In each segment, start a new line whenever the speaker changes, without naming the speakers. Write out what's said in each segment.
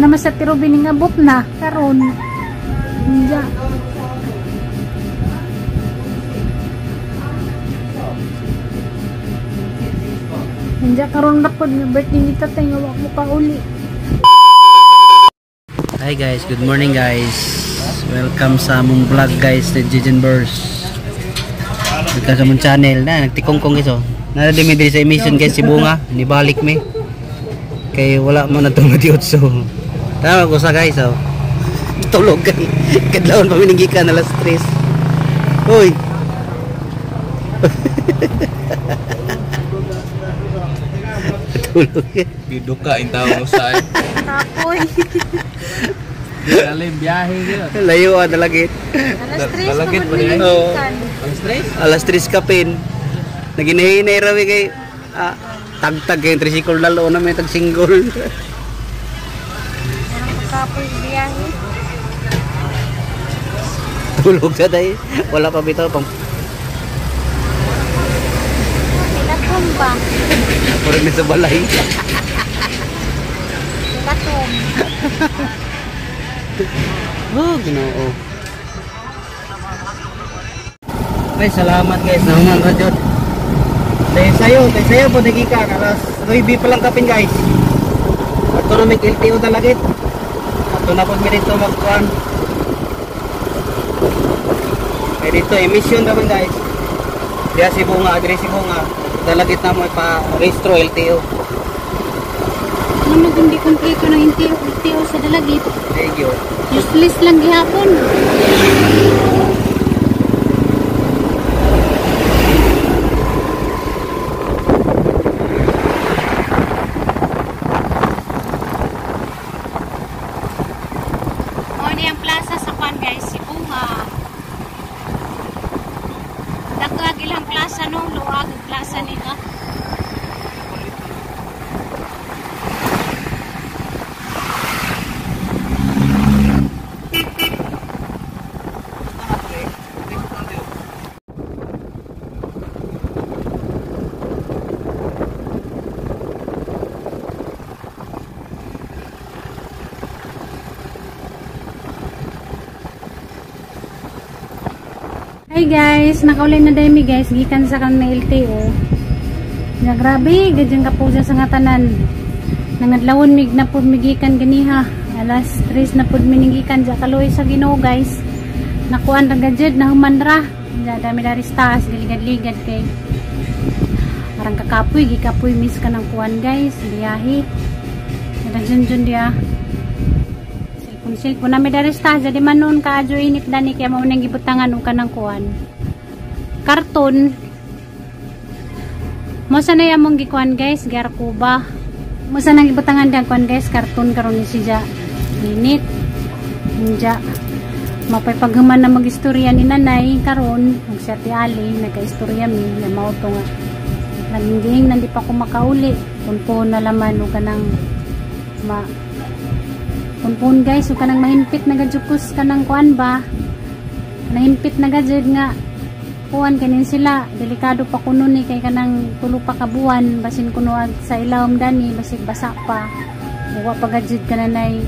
naman sa Tirubi ning abot na karon. Nya. Nya karon na pod birthday ni tatay nga wa mo pa uli.
Hi guys, good morning guys. Welcome sa among vlog guys, the Jijen Burst. Welcome sa among channel na nagtikongkong guys oh. Nadimi diri sa emission guys si Bunga, nibalik mi. Kay wala man na tumadiot so. Tama ko sa guys oh. Tulog kay. Kadlawon pa mininggikan alas 3. Hoy. Tulog.
Biduka in tawo sa ay.
Kapoy.
Dalim biyahe gyud.
Layo dalagit.
Alas 3
Dalagit
pa
ba yan?
Oo.
Alas 3?
Alas 3 kapin. Naginahinay rawi kay tagtag kay tricycle lalo na may tag single.
Kapoy biyahe.
Tulog sa day. Wala pa bitaw pang
Ilatom ba?
purog na sa balay.
Ilatom.
Oh, Ginoo. Ay, salamat guys. Naman radyo. Tayo sayo po nagika alas 9 pa lang kapin guys. Ato na may LTO talagit. Ato na pag dito magkuan. May dito emission naman guys. Diya si Bunga, adres si Bunga. Talagit na mo pa registro LTO.
Ano hindi kompleto ng LTO sa dalagit?
Thank you.
Useless lang gihapon. O niyang plaza sa kwan guys, si Bunga. Dagag ilang plaza no, luwag plaza nila. Hi guys, nakaulay na dami guys, gikan sa kang na LTO. Ya grabe, gadyan ka po sa nga tanan. Nangadlawon mig na pud migikan ganiha. Alas 3 na pud miningikan sa kaloy sa Ginoo guys. Nakuan ra gadget na human ra. Ya dami dari stas, giligad-ligad kay. Arang kakapoy, gikapoy miss ka ng kuan guys, biyahe. Nadajun dia. Silpon na may darista, jadi manon ka adyo init dani kaya mo nang gibutangan o kanang kuan. Karton. Mo sa na yamong gikuan guys, garkuba. Mo sa nang gibutangan diyan kuan guys, karton karon ni siya. Init. Inja. Mapay paghuman na magistorya ni nanay karon, ug si Ate Ali nagaistorya mi na mao to nga. Naging nandi pa ko makauli. Punpon na laman o kanang punpun guys, so kanang mahimpit na gadjukos kanang kuan ba, nahimpit na gadjud nga kuan kanin sila, delikado pa kuno ni kay kanang tulo pa kabuan basin kuno sa ilawom dani basig basa pa buwa pa gadjud kananay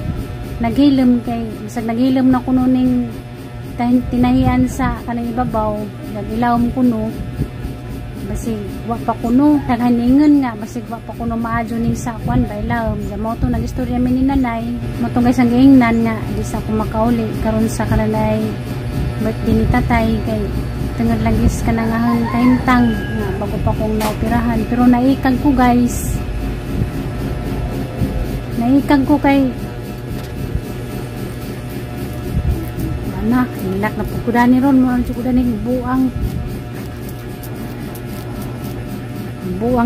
naghilom kay bisag naghilom na kuno ning tinahian sa kanang ibabaw nagilawom kuno basig wa pa kuno naghaningon nga basig wa pa kuno maadyo ning sa kwan ba ilawom sa mo to nagistorya mi ni nanay mo to guys ang giingnan nga di sa ko makauli karon sa kananay birthday ni tatay kay tungod lagis ka na nga kahintang nga bago pa kong naoperahan pero naikag ko guys, naikag ko kay anak hilak na pagkudani ron mo ang tsukudani buang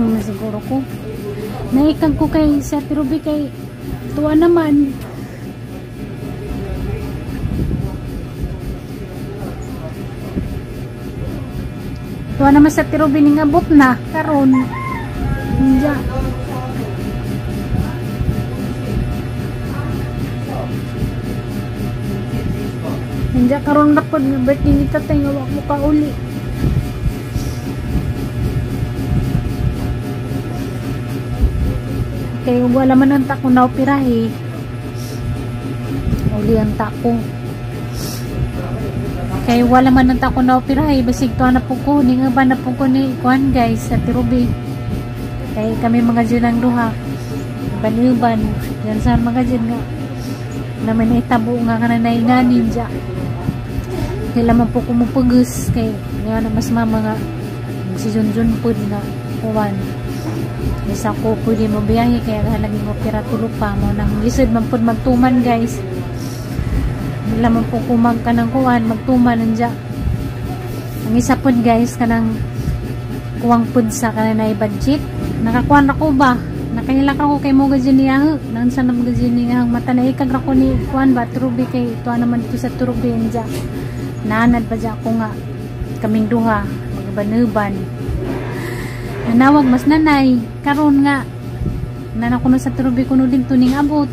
na siguro ko. Naikag ko kay sa Tirubi kay tuwa naman. Tuwa naman sa Tirubi ning abot na karon. Nya. Nya karon na pod birthday ni tatay nga wa mo ka uli. Kaya wala man ang tako na operahe. uli ang tako. Kay wala man ang tako na operahay, basig to na po ko, ni nga ba na po ko ni kuan guys sa Tirubi. Kay kami mga dyan ang duha, baniuban, yan sa mga dyan nga, namin ay tabo nga ka na nainganin dyan. Kaya laman po kumupugus, kay nga na mas mama nga, si Junjun po na kuwan. Isa ko pwede mo biyahe, kaya halaging opera tulog pa mo, nang lisod man po magtuman guys. Laman po kumag ka ng kuwan, magtuman nandiya. Ang isa po guys, kanang kuwang pud sa kananay budget. Nakakuan ako ba? Nakahilak ako kay mo gadyan niya. Nang sana mo gadyan niya. Mata na ikag ako ni kuwan ba? Turubi kay ito naman dito sa Turubi nandiya. Naanad ba dyan ako nga kaming duha. Magbanuban. Nanawag mas nanay. Karon nga. Nanak ko na sa Turubi kuno din tuning abot.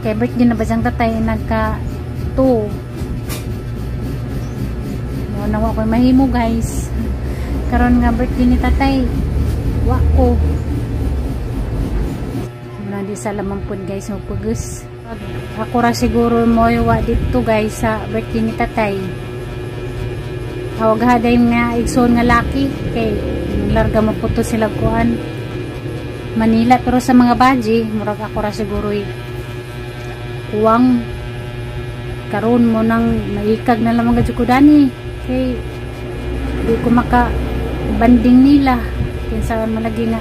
Kay birthday na ba siyang tatay nagka 2 nawa ko mahimo guys karon nga birthday ni tatay wa ko muna di sa lamang po guys magpugus ako ra siguro mo wa dito guys sa birthday ni tatay hawag haday nga igsoon nga laki kay larga mo po to sila kuan Manila pero sa mga baji murag ako ra siguro kuwang karon mo nang naikag na lang mga jukudani kay di ko maka banding nila kinsa malagi nga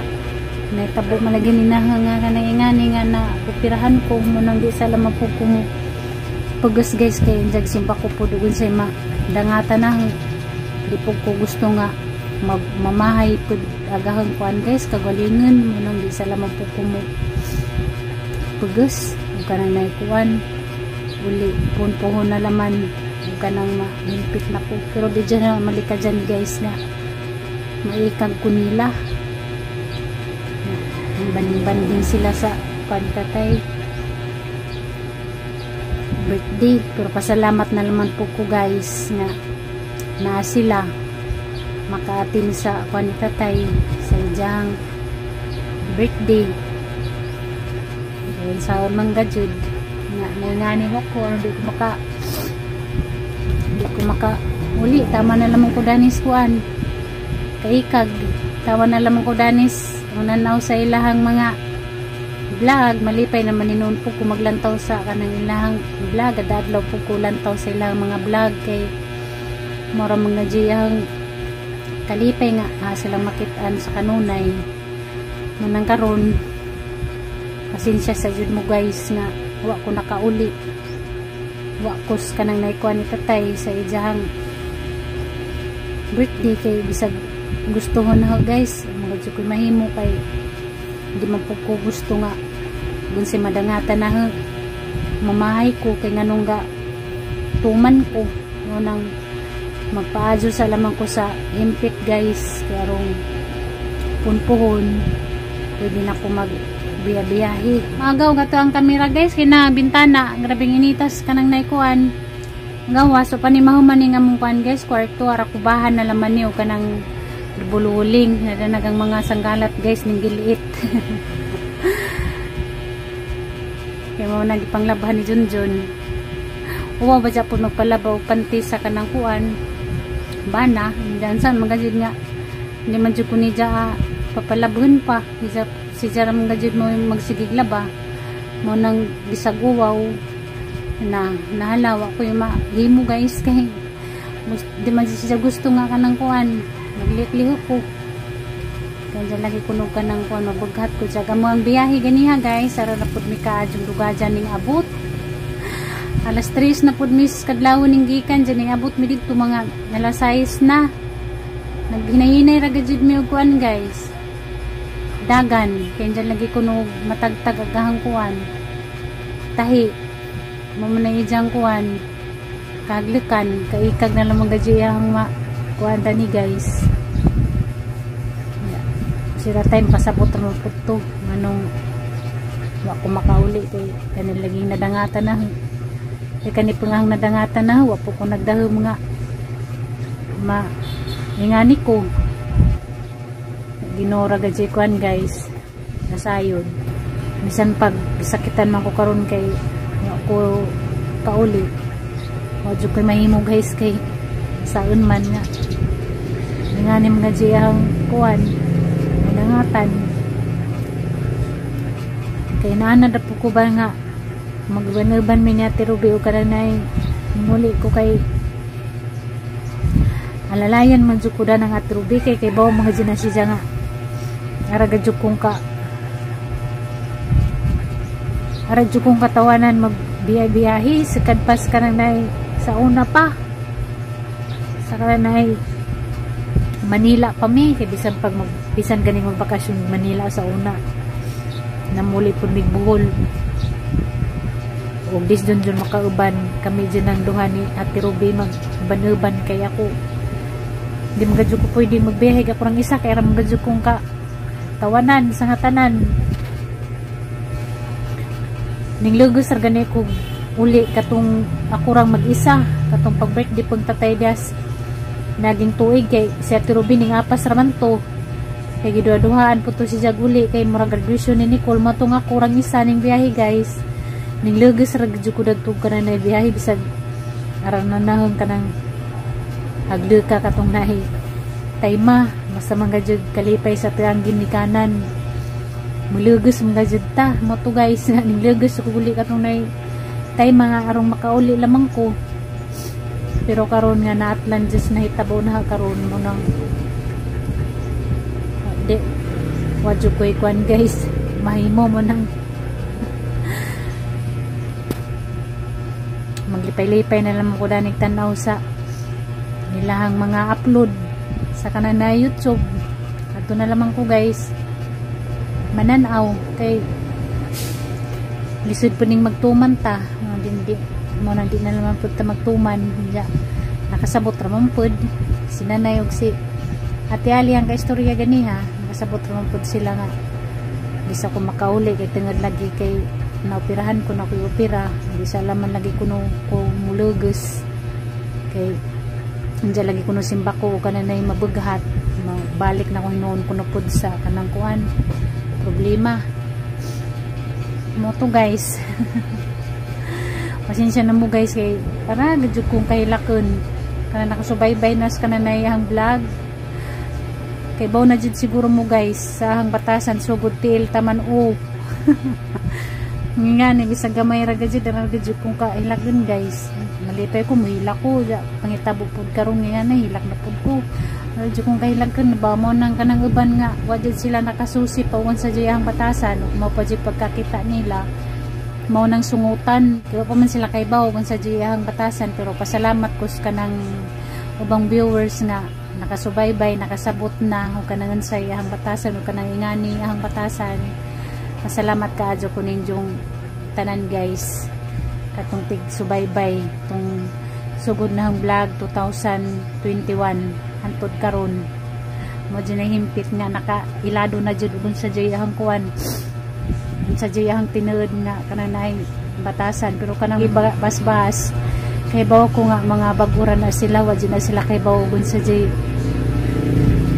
naitabo malagi ninaha nga ingani nga na operahan ko mo nang di sa lamang po ko pagas guys kay jag simpa ko po dugon sa ima dangata na di po ko gusto nga mamahay po agahang kuan guys kagalingan mo nang di sa lamang po ko pagas kanang naikuan uli punpuhon na laman kanang mahimpit na po pero di dyan na malika dyan guys nga maikag ko nila banding sila sa pagkatay birthday pero pasalamat na naman po ko guys nga na sila makaatin sa kanitatay sa ijang birthday sa mangga jud nga nangani ako di ko maka uli tama na lamang ko danis kuan kaikag tawa na lamang ko danis nanaw sa ilahang mga vlog malipay naman ninon po ko maglantaw sa kanang ilahang vlog adadlaw po ko lantaw sa ilahang mga vlog kay mura mga jiyang kalipay nga silang makitaan sa kanunay manang karon pasensya sa jud mo guys nga wa ko nakauli wa ko kanang naikuan ni tatay sa ijahang birthday kay bisag gustuhon na guys mga jud ko mahimo kay di man po ko gusto nga dun si madangatan na mamahay ko kay nganong ga tuman ko no nang magpaadyo sa lamang ko sa himpit guys kaya rong punpuhon pwede na ko mag biyahe. Magaw gato ang kamera guys kina bintana grabing initas kanang naikuan gawa so panimahuman ni nga mong kuan guys kwarto ara kubahan na laman niyo kanang bululing na nagang mga sanggalat guys ning giliit kaya mo nagipanglabahan ni Junjun uwa ba dyan po magpalabaw panti sa kanang kuan bana dyan saan mga jud nga hindi man jud ko ni dya papalabhun pa si jaram nga jud mo magsigig laba mo nang bisaguwaw na nahalawa ko yung mahimo guys kay di man siya gusto nga kanang kuan nagliho ko kaya dyan lagi kunog ka ng kuan mabughat ko dyan mo ang biyahe ganiha guys ara na pud mi kaadjong dugajan ning abot alas 3 na pud mis kadlawon ning gikan dyan ning abot mi dito mga alas 6 na naghinahinay ra gid mi og kuan guys dagan kaya dyan lagi kunog matagtag agahang kuan tahi mamanay dyan kuan kaglikan kaikag na lamang gadyo yung kuan tani guys sira time pasabot mo po to manong wa ko makauli kay kanil laging nadangatan na kay kanipang nadangatan na wa po ko nagdaho mga ingani ko ginora gadyo kuan guys nasayon bisan pag sakitan man ko karon kay ako kauli wa jud koy mahimo guys kay saon man nga ngani mga jiyang kuan nangatan kay naana da po ko ba nga magbanuban mi niya tirubi o kananay muli ko kay alalayan man jud ko da ng atirubi kay bawo mga jinasya nga araga jud kong aradyo kong katawanan magbiyahe sa kadpas ka nanay sa una pa sa kananay Manila pa mi kay bisan ganing magbakasyon Manila sa una namuli po migbuhol o dis dun makauban kami dyan ng duha ni Ate Ruby magbanuban kay ako hindi magadyo ko pwede magbiyahe ka kurang isa kaya magadyo kong tawanan sa hatanan ning lugos gani ko uli katong ako rang mag-isa katong pag-birthday pag Tatay Dias naging tuig kay si Ate Ruby ning apas raman to kay giduha-duhaan po to si Jaguli kay murag graduation ni Nicole matong ako rang isa ning biyahe guys ning lugos radyo ko dagtog ka na biyahe bisag aran nanahon ka ng hagli ka katong nahi tayma basta mga jud kalipay sa tianggin ni kanan mulugos mga jud ta mo to guys ning lugos ko uli katong nay tay mga arong makauli lamang ko pero karon nga naatlan just nahitabo na karon mo nang de wadyo koy kwan guys mahimo mo nang maglipay-lipay na lamang ko danig tanaw sa nilahang mga upload sa kanan na YouTube ato na lamang ko guys mananaw kay lisod po ning magtuman ta hindi mo na di na naman po ta magtuman ya nakasabot ramon po sinanay og si Ate Ali ang kaistorya ganiha nakasabot ramon po sila nga bisa ko makauli kay tungod lagi kay naoperahan ko na ko opera bisa laman lagi ko mulugos kay Diyan lagi ko no simba ko kananay mabughat balik na ko noon ko no pud sa kanang kuan problema mo to guys pasensya na mo guys kay para gadyo kong kahilakon kana nakasubaybay nas kananay ang vlog kay baw na jud siguro mo guys sa hang batasan sugod til taman o nga ni bisag gamay ra gadyo dara gadyo kong kahilakon guys malipay ko muhilak ko pangitabo pud karon nga na hilak na pud ko radyo kong kahilagkan ba mo nang kanang uban nga wadyo sila nakasusi pawan sa jayang batasan mo pa jud pagkakita nila mao nang sungutan kaya pa man sila kay bawo sa jayang batasan pero pasalamat ko sa kanang ubang viewers nga nakasubaybay nakasabot na o kanang sa iyang batasan o kanang ingani ang batasan pasalamat kaadyo ko ninyong tanan guys katong tig subaybay tong sugod na ang vlog 2021 hantod karon mo dyan na himpit nga nakailado na dyan dun sa jayahang kuwan sa jayahang tinuod nga kananay batasan pero kanang basbas kay bawo ko nga mga baguran na sila wadyo na sila kay bawo dun sa jay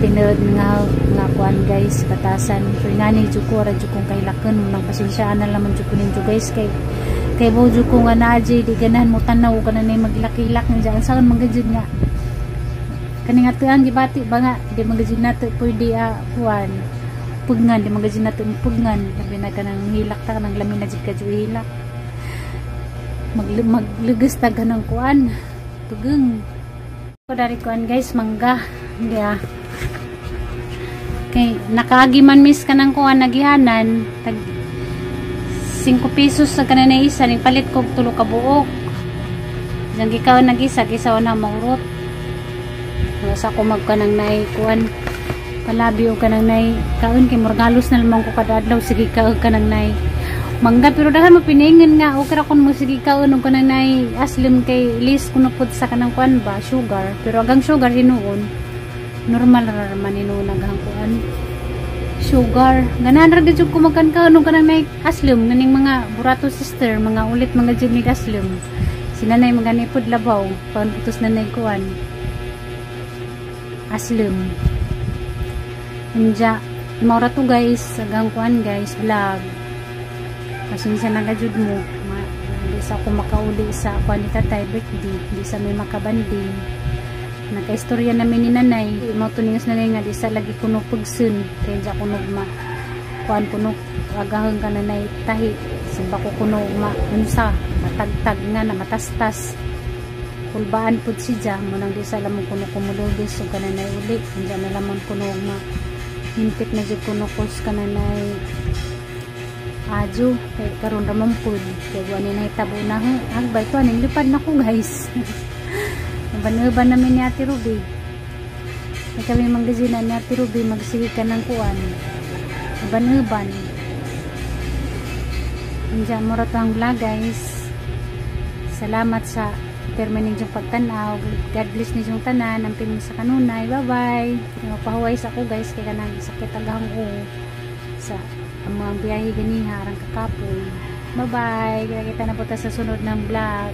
tinuod nga kuwan guys batasan so ingani dyan ko radyo kong kailakon nang pasensyaan na laman dyan ko ninyo guys kay bawo dyan ko nga na jay di ganahan mo tanaw kananay maglakilak nga dyan saan magajud nga kaning ato ang gibati ba nga di magajin nato pwede kuan pugnan di magajin nato pugnan labi na kanang hilak ta kanang lamin na jud kadyo hilak maglugos ta ganang kuan tugeng ko dari kuan guys mangga hindi kay nakaagi man miss kanang kuan nagihanan tag 5 pesos sa kananay isa ni palit ko 3 ka buok jang gikaw nagisa kisaw na maurot sa ako magkanang nay kuan palabi o kanang nay kaon kay morgalos na lamang ko kada adlaw sige kaon kanang nay mangga pero dahil mapiningin nga okay ra kun mo sige kaon og kanang nay aslim kay list kuno pud sa kanang kuan ba sugar pero agang sugar hinuon normal ra man hinuon agang kuan sugar ganahan ra gid ko magkan kaon og kanang nay aslim ganing mga burato sister mga ulit mga jud aslim sinanay magani pud labaw paun putos na nay kuan aslim Inja, maura to guys, agang kuan guys, vlog. pasensya na gajud mo. Hindi sa ako makauli sa kuan ni tatay birthday, hindi sa may makabanding. Nakaistorya namin ni nanay, mao tuningos nanay nga di sa lagi kuno pugsun, kaya di ako ma kuan kuno agahon ka nanay tahi, simba ko kuno unsa matagtag nga na matastas. Kulbaan pud siya mo nang di sa lamon kuno kumulubis ug kananay uli, hindi na lamon kuno ma hinpit na jud kuno kos kananay aju kay karon ra man pud kay wani na hitabo na hagbay to aning lipad na ko guys. Ban-ban namin ni Ate Ruby. May kami manggazina ni Ate Ruby magsige ka ng kuan. Ban-ban. Diyan mo ra to ang vlog guys. Salamat sa permanent yung pagtanaw. God bless niyo yung tanan. Ang piling sa kanunay. Bye-bye. Pahuway sa ako guys kaya kanang sakit agahang ko sa ang mga biyahe ganiha arang kakapoy. Bye-bye. Kita na po ta sa sunod ng vlog.